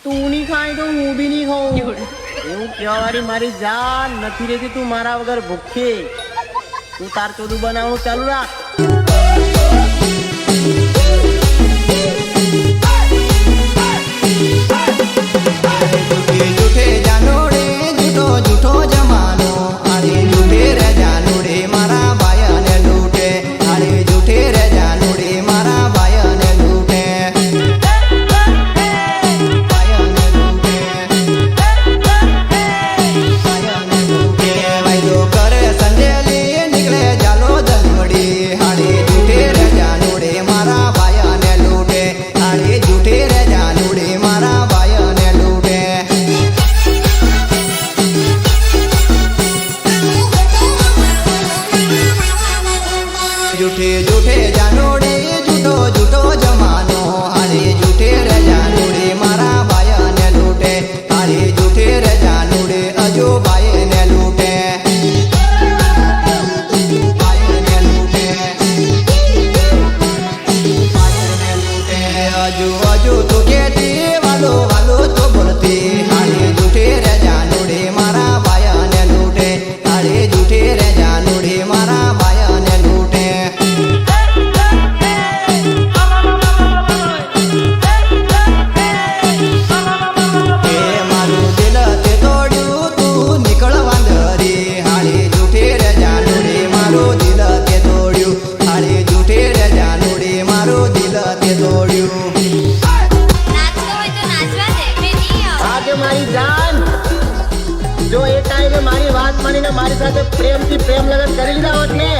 તું નહીં ખાય તો હું બી નહીં ખાઉં એવું કહેવાવાળી મારી જાન નથી રહેતી તું મારા વગર ભૂખી તું તાર ચોદું બનાવવાનું ચાલુ રાખ જૂઠે જાનોડે જૂઠો જૂઠો જમાનો અરે જૂઠે રે જાનોડે મારા ભાઈને લૂટે અરે જૂઠે રે જાનોડે મારા ભાઈને લૂટે ભાઈને લૂટે ભાઈને લૂટે વાયદો કરે સંજેલી નીકળે જાલો જન્મડી અરે જૂઠે રે જાનોડે મારા ભાઈને લૂટે અરે જૂઠે રે જાનોડે મારા ભાઈને લૂટે जूठे जूठे जानोड़े जूठो जूठो जमानो अरे जूठे रे जानोड़े मारा भाई ने लूटे अरे जूठे रे जानोड़े अजो भाई ने लूटे भाई ने लूटे भाई ने लूटे अजो अजो तो कहती वालो वालो तो बोलती अरे जूठे रे जानोड़े मारा भाई ने लूटे अरे जूठे रे जानोड़े मारा भाई ने लूटे આજે મારી જાન જો એ ટાઈમે મારી વાત માનીને મારી સાથે પ્રેમથી પ્રેમ લગન કરી લીધા હોત ને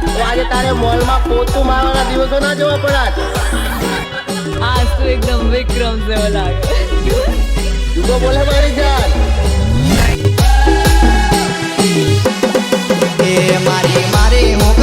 તો આજે તારે મોલમાં પોતું મારવાના દિવસો ના જોવા પડત आज तो एकदम विक्रम से वो लागे તું તો બોલે મારી જાન मारी मारी मुक